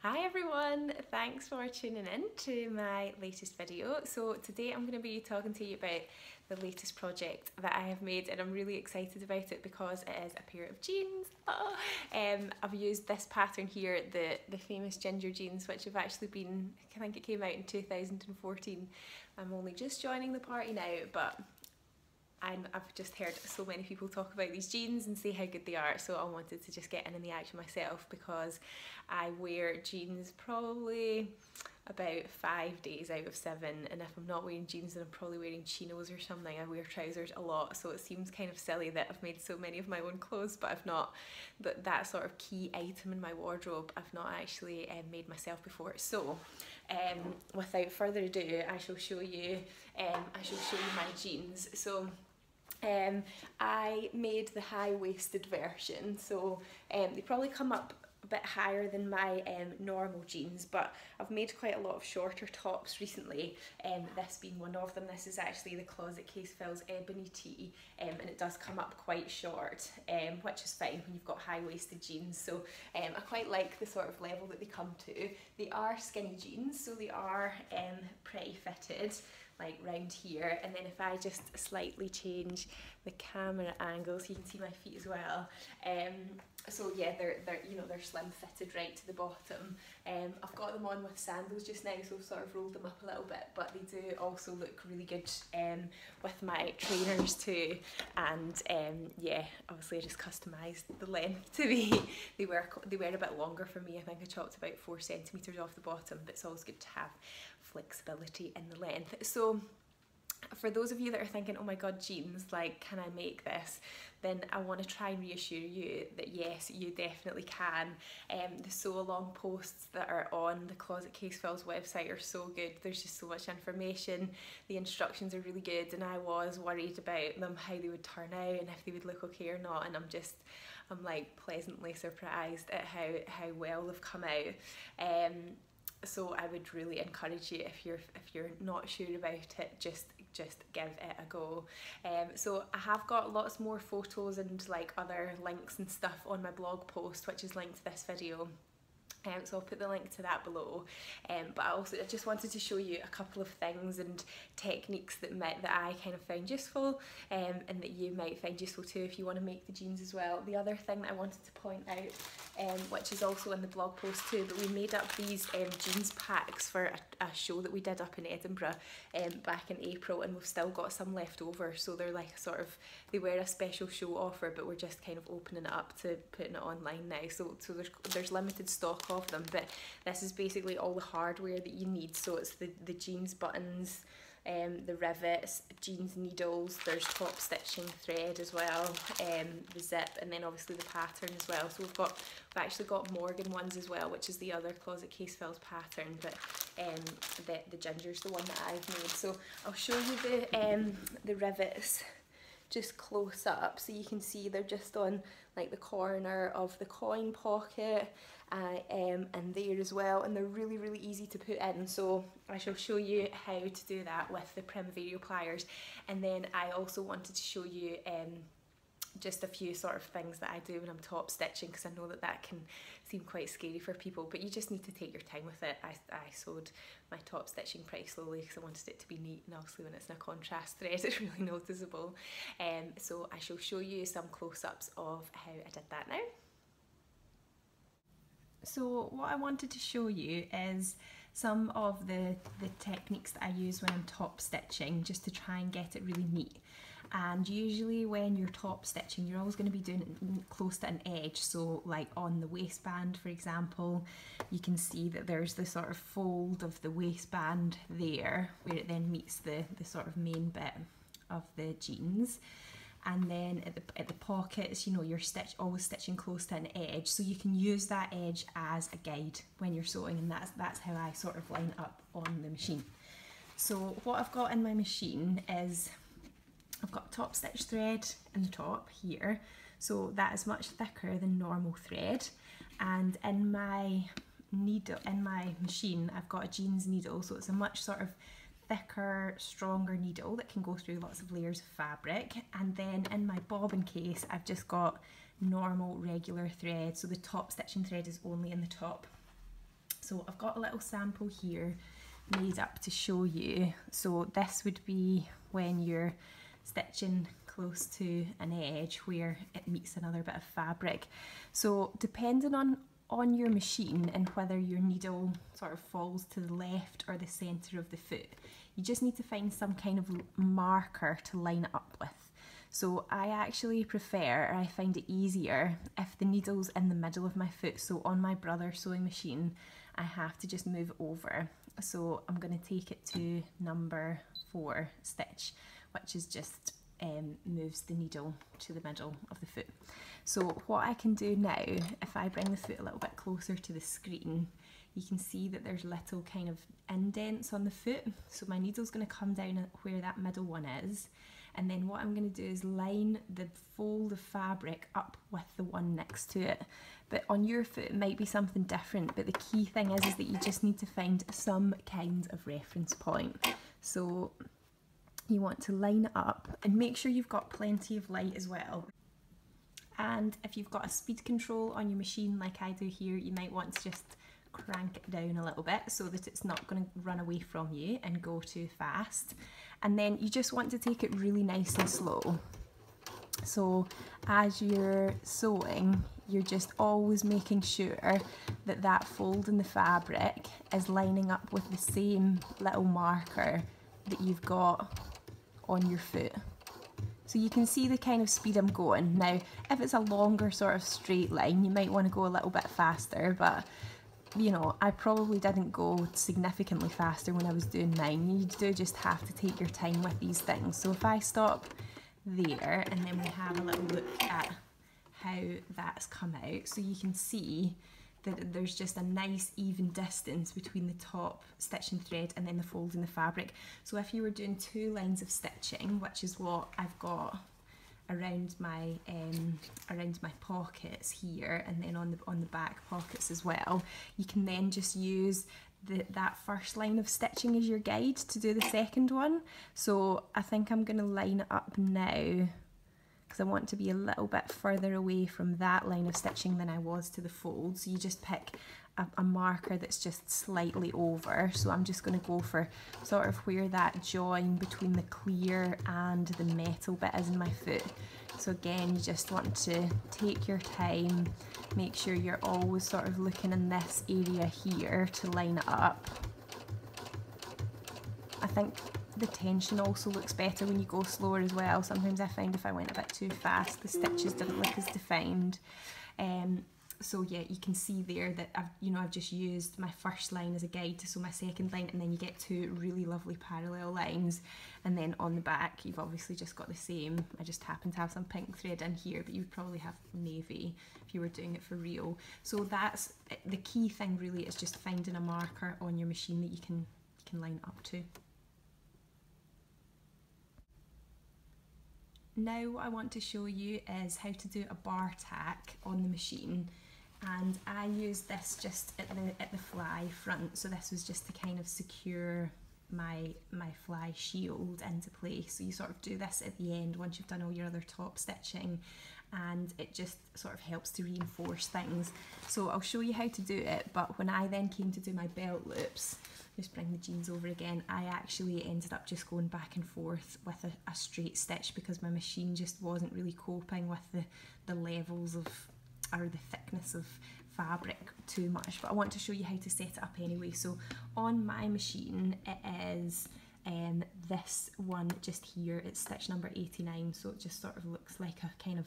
Hi everyone, thanks for tuning in to my latest video. So today I'm going to be talking to you about the latest project that I have made, and I'm really excited about it because it is a pair of jeans. I've used this pattern here, the famous ginger jeans, which have actually been, I think it came out in 2014. I'm only just joining the party now, but I've just heard so many people talk about these jeans and say how good they are, so I wanted to just get in the action myself because I wear jeans probably about 5 days out of 7, and if I'm not wearing jeans then I'm probably wearing chinos or something. I wear trousers a lot, so it seems kind of silly that I've made so many of my own clothes, but I've not, that sort of key item in my wardrobe I've not actually made myself before. So without further ado, I shall show you my jeans. So I made the high-waisted version, so they probably come up a bit higher than my normal jeans, but I've made quite a lot of shorter tops recently, this being one of them. This is actually the Closet Case Fills Ebony Tee, and it does come up quite short, which is fine when you've got high-waisted jeans, so I quite like the sort of level that they come to. They are skinny jeans, so they are pretty fitted, like round here, and then if I just slightly change the camera angle so you can see my feet as well, so yeah, they're slim fitted right to the bottom. I've got them on with sandals just now, so I've sort of rolled them up a little bit, but they do also look really good with my trainers too. And yeah, obviously I just customised the length to be, they were a bit longer for me. I think I chopped about 4 centimetres off the bottom, but it's always good to have flexibility in the length. So for those of you that are thinking, oh my god, jeans, like, can I make this? Then I want to try and reassure you that yes, you definitely can. The sew along posts that are on the Closet Case Fills website are so good. There's just so much information. The instructions are really good, and I was worried about them, how they would turn out and if they would look okay or not, and I'm like pleasantly surprised at how well they've come out. So I would really encourage you, if you're not sure about it, just give it a go. So I have got lots more photos and like other links and stuff on my blog post, which is linked to this video. So I'll put the link to that below, but I just wanted to show you a couple of things and techniques that I kind of found useful, and that you might find useful too if you want to make the jeans as well. The other thing that I wanted to point out, which is also in the blog post too, but we made up these jeans packs for a show that we did up in Edinburgh back in April, and we've still got some left over, so they're like they were a special show offer, but we're just kind of opening it up to putting it online now, so there's limited stock of them, but this is basically all the hardware that you need. So it's the jeans buttons, the rivets, jeans needles, there's top stitching thread as well, the zip, and then obviously the pattern as well. So we've actually got Morgan ones as well, which is the other Closet Case Fills pattern, but the ginger's the one that I've made. So I'll show you the rivets just close up so you can see they're just on like the corner of the coin pocket, and there as well, and they're really easy to put in. So I shall show you how to do that with the Primavera pliers, and then I also wanted to show you just a few sort of things that I do when I'm top stitching, because I know that can seem quite scary for people, but you just need to take your time with it. I sewed my top stitching pretty slowly because I wanted it to be neat, and obviously when it's in a contrast thread it's really noticeable. So I shall show you some close-ups of how I did that now. So what I wanted to show you is some of the techniques that I use when I'm top stitching, just to try and get it really neat. And usually when you're top stitching, you're always going to be doing it close to an edge. So like on the waistband, for example, you can see that there's the sort of fold of the waistband there, where it then meets the sort of main bit of the jeans. And then at the pockets, you know, you're always stitching close to an edge, so you can use that edge as a guide when you're sewing, and that's how I sort of line up on the machine. So what I've got in my machine is I've got top stitch thread in the top here, so that is much thicker than normal thread, and in my machine I've got a jeans needle, so it's a much sort of thicker, stronger needle that can go through lots of layers of fabric. And then in my bobbin case I've just got normal regular thread, so the top stitching thread is only in the top. So I've got a little sample here made up to show you. So this would be when you're stitching close to an edge where it meets another bit of fabric. So depending on your machine and whether your needle sort of falls to the left or the centre of the foot, you just need to find some kind of marker to line it up with. So I actually prefer, or I find it easier, if the needle's in the middle of my foot. So on my brother's sewing machine, I have to just move over. So I'm going to take it to number 4 stitch, which is just moves the needle to the middle of the foot. So what I can do now, if I bring the foot a little bit closer to the screen, you can see that there's little kind of indents on the foot. So my needle's going to come down where that middle one is. And then what I'm going to do is line the fold of fabric up with the one next to it. But on your foot it might be something different, but the key thing is that you just need to find some kind of reference point. So you want to line it up and make sure you've got plenty of light as well. And if you've got a speed control on your machine like I do here, you might want to just crank it down a little bit so that it's not going to run away from you and go too fast. And then you just want to take it really nice and slow. So as you're sewing, you're just always making sure that that fold in the fabric is lining up with the same little marker that you've got on your foot. So you can see the kind of speed I'm going. Now, if it's a longer sort of straight line, you might want to go a little bit faster, but you know, I probably didn't go significantly faster when I was doing mine. You do just have to take your time with these things. So if I stop there and then we have a little look at how that's come out, so you can see that there's just a nice even distance between the top stitching thread and then the fold in the fabric. So if you were doing 2 lines of stitching, which is what I've got around my pockets here, and then on the back pockets as well, you can then just use that first line of stitching as your guide to do the second one. So I think I'm going to line it up now because I want to be a little bit further away from that line of stitching than I was to the fold. So you just pick a marker that's just slightly over. So I'm just going to go for sort of where that join between the clear and the metal bit is in my foot. So again, you just want to take your time, make sure you're always sort of looking in this area here to line it up. I think the tension also looks better when you go slower as well. Sometimes I find if I went a bit too fast, the stitches didn't look as defined. So yeah, you can see there that I've just used my first line as a guide to sew my second line, and then you get 2 really lovely parallel lines. And then on the back, you've obviously just got the same. I just happen to have some pink thread in here, but you would probably have navy if you were doing it for real. So that's the key thing really, is just finding a marker on your machine that you can line up to. Now what I want to show you is how to do a bar tack on the machine, and I used this just at the fly front. So this was just to kind of secure my fly shield into place. So you sort of do this at the end once you've done all your other top stitching, and it just sort of helps to reinforce things. So I'll show you how to do it, but when I then came to do my belt loops, just bring the jeans over again, I actually ended up just going back and forth with a straight stitch because my machine just wasn't really coping with the levels of, or the thickness of fabric too much. But I want to show you how to set it up anyway. So on my machine it is this one just here, it's stitch number 89, so it just sort of looks like a kind of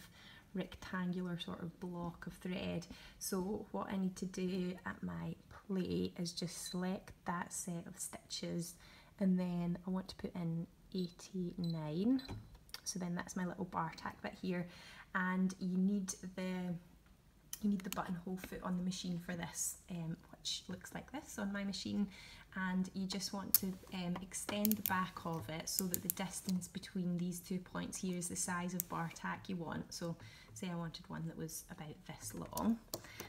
rectangular sort of block of thread. So what I need to do at my plate is just select that set of stitches, and then I want to put in 89. So then that's my little bar tack bit here, and you need the buttonhole foot on the machine for this, which looks like this on my machine. And you just want to extend the back of it so that the distance between these 2 points here is the size of bar tack you want. So say I wanted one that was about this long.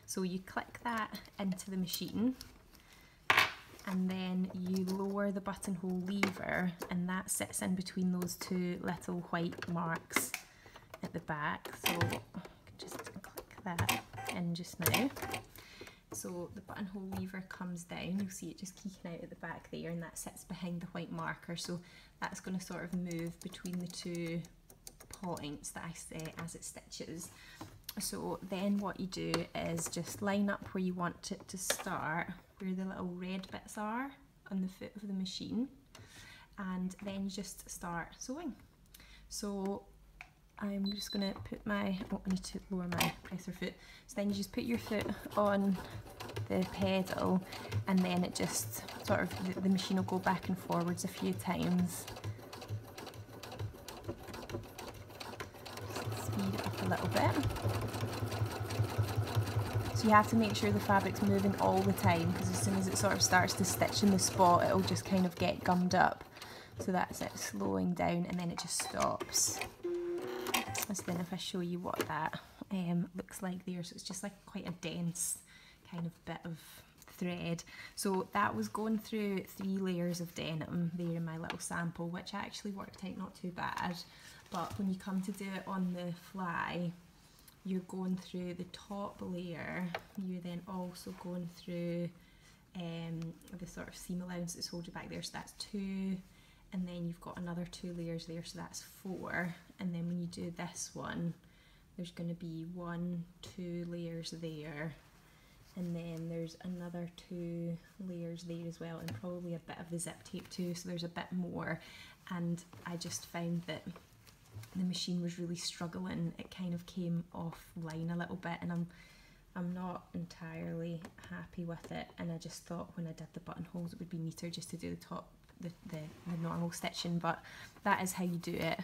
So you click that into the machine, and then you lower the buttonhole lever, and that sits in between those 2 little white marks at the back. So I can just click that in just now. So the buttonhole lever comes down, you'll see it just kicking out at the back there, and that sits behind the white marker, so that's going to sort of move between the two points that I set as it stitches. So then what you do is just line up where you want it to start, where the little red bits are on the foot of the machine, and then you just start sewing. So I'm just going to put my, oh, I need to lower my presser foot. So then you just put your foot on the pedal, and then it just sort of, the machine will go back and forwards a few times. Speed it up a little bit. So you have to make sure the fabric's moving all the time, because as soon as it sort of starts to stitch in the spot, it'll just kind of get gummed up. So that's it, slowing down, and then it just stops. So then if I show you what that looks like there, so it's just like quite a dense kind of bit of thread. So that was going through 3 layers of denim there in my little sample, which actually worked out not too bad. But when you come to do it on the fly, you're going through the top layer, you're then also going through the sort of seam allowance that's holding you back there, so that's 2. And then you've got another 2 layers there, so that's 4. And then when you do this one, there's going to be 1, 2 layers there, and then there's another 2 layers there as well, and probably a bit of the zip tape too, so there's a bit more. And I just found that the machine was really struggling. It kind of came offline a little bit, and I'm not entirely happy with it. And I just thought when I did the buttonholes it would be neater just to do the top, the normal stitching, but that is how you do it.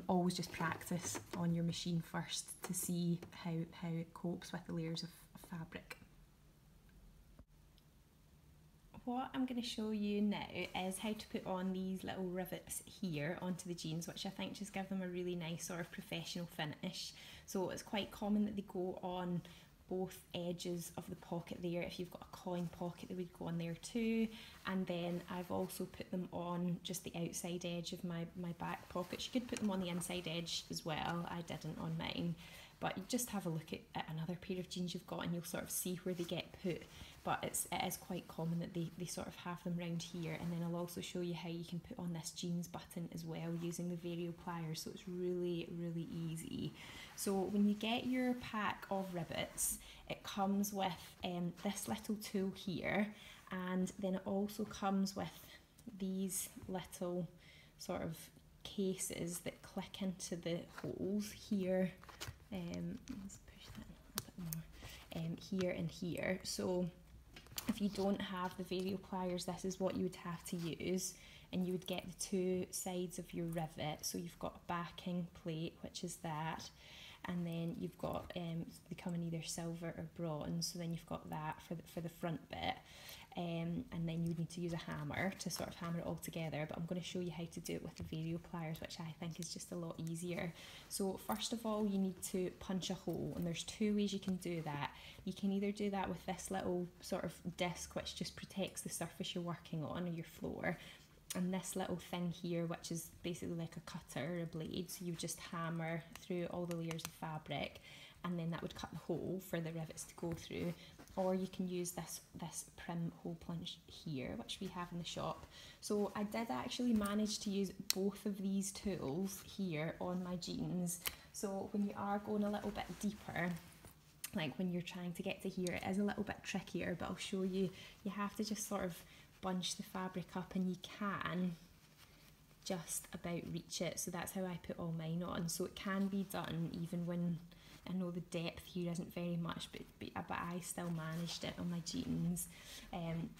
Always just practice on your machine first to see how it copes with the layers of fabric. What I'm going to show you now is how to put on these little rivets here onto the jeans, which I think just give them a really nice sort of professional finish. So it's quite common that they go on both edges of the pocket there. If you've got a coin pocket, they would go on there too. And then I've also put them on just the outside edge of my back pockets. You could put them on the inside edge as well. I didn't on mine. But you just have a look at another pair of jeans you've got, and you'll sort of see where they get put. But it is quite common that they sort of have them round here. And then I'll also show you how you can put on this jeans button as well using the Vario pliers. So it's really, really easy. So when you get your pack of rivets, it comes with this little tool here, and then it also comes with these little sort of cases that click into the holes here. Let's push that a bit more. Here and here. So if you don't have the Vario pliers, this is what you would have to use, and you would get the 2 sides of your rivet. So you've got a backing plate, which is that, and then you've got they come in either silver or bronze, so then you've got that for the front bit, and then you need to use a hammer to sort of hammer it all together. But I'm going to show you how to do it with the Vario pliers, which I think is just a lot easier. So first of all, you need to punch a hole, and there's 2 ways you can do that. You can either do that with this little sort of disc, which just protects the surface you're working on, or your floor, and this little thing here, which is basically like a cutter or a blade. So you just hammer through all the layers of fabric, and then that would cut the hole for the rivets to go through. Or you can use this prim hole punch here, which we have in the shop. So I did actually manage to use both of these tools here on my jeans. So when you are going a little bit deeper, like when you're trying to get to here, it is a little bit trickier, but I'll show you. You have to just sort of bunch the fabric up, and you can just about reach it. So that's how I put all mine on. So it can be done even when I know the depth here isn't very much, but I still managed it on my jeans.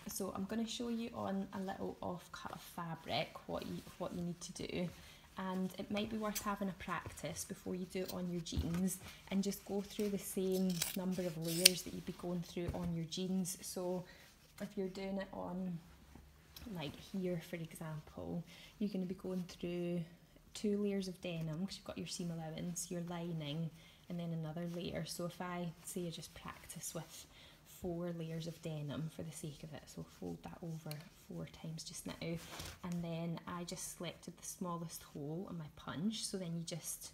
So I'm going to show you on a little offcut of fabric what you need to do. And it might be worth having a practice before you do it on your jeans, and just go through the same number of layers that you'd be going through on your jeans. So if you're doing it on, like here for example, you're going to be going through 2 layers of denim, because you've got your seam allowance, your lining, and then another layer. So if I say I just practice with 4 layers of denim for the sake of it, so fold that over 4 times just now, and then I just selected the smallest hole on my punch. So then you just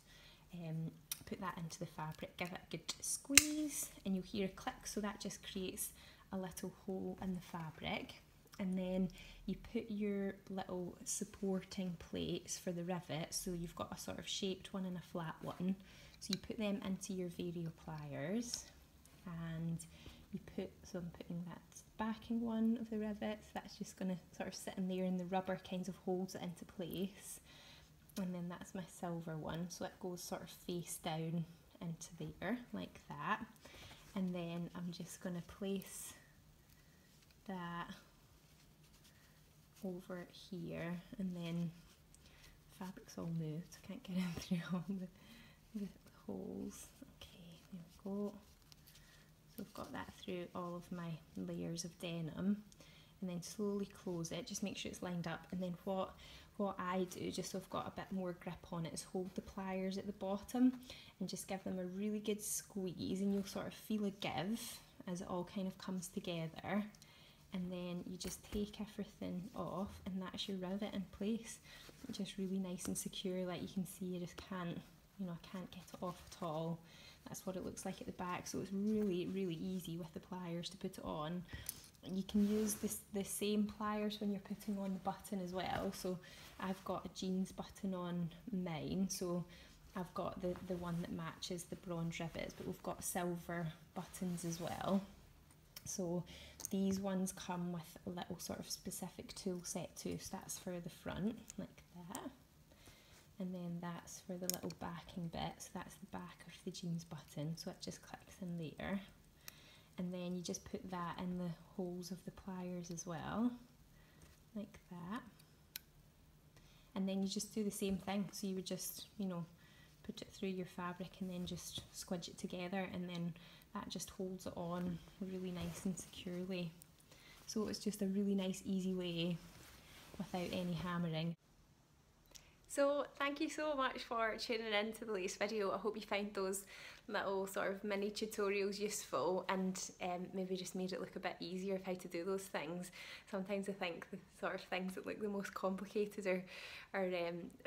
put that into the fabric, give it a good squeeze, and you'll hear a click, so that just creates a little hole in the fabric. And then you put your little supporting plates for the rivets, so you've got a sort of shaped one and a flat one. So you put them into your vario pliers, and you put, so I'm putting that backing one of the rivets, that's just going to sort of sit in there, and the rubber kind of holds it into place. And then that's my silver one, so it goes sort of face down into there like that. And then I'm just going to place that over here, and then the fabric's all moved, I can't get in through all the holes. Okay, there we go. So I've got that through all of my layers of denim, and then slowly close it, just make sure it's lined up. And then what I do, just so I've got a bit more grip on it, is hold the pliers at the bottom and just give them a really good squeeze, and you'll sort of feel a give as it all kind of comes together. And then you just take everything off, and that's your rivet in place. It's just really nice and secure, like you can see, I just can't, you know, I can't get it off at all. That's what it looks like at the back, so it's really, really easy with the pliers to put it on. You can use the same pliers when you're putting on the button as well. So I've got a jeans button on mine, so I've got the one that matches the bronze rivets, but we've got silver buttons as well. So these ones come with a little sort of specific tool set too, so that's for the front, like that. And then that's for the little backing bit, so that's the back of the jeans button, so it just clicks in there. And then you just put that in the holes of the pliers as well, like that. And then you just do the same thing, so you would just, you know, put it through your fabric and then just squidge it together, and then that just holds it on really nice and securely. So it's just a really nice, easy way without any hammering. So thank you so much for tuning in to the latest video. I hope you found those little sort of mini tutorials useful, and maybe just made it look a bit easier of how to do those things. Sometimes I think the sort of things that look the most complicated are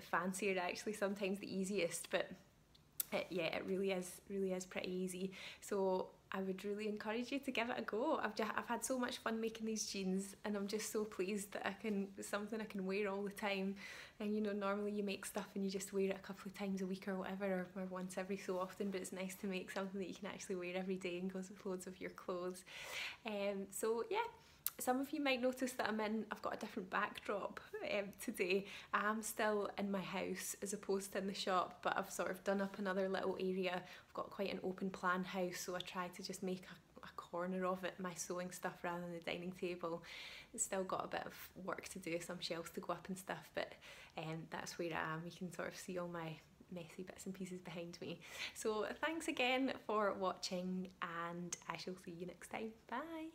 fancier, actually sometimes the easiest, but yeah, it really is pretty easy. So I would really encourage you to give it a go. I've had so much fun making these jeans, and I'm just so pleased that it's something I can wear all the time. And you know, normally you make stuff and you just wear it a couple of times a week or whatever, or once every so often, but it's nice to make something that you can actually wear every day and goes with loads of your clothes. So yeah. Some of you might notice that I've got a different backdrop today. I am still in my house as opposed to in the shop, but I've sort of done up another little area. I've got quite an open plan house, so I try to just make a corner of it my sewing stuff rather than the dining table. It's still got a bit of work to do, some shelves to go up and stuff, but that's where I am. You can sort of see all my messy bits and pieces behind me. So thanks again for watching, and I shall see you next time. Bye!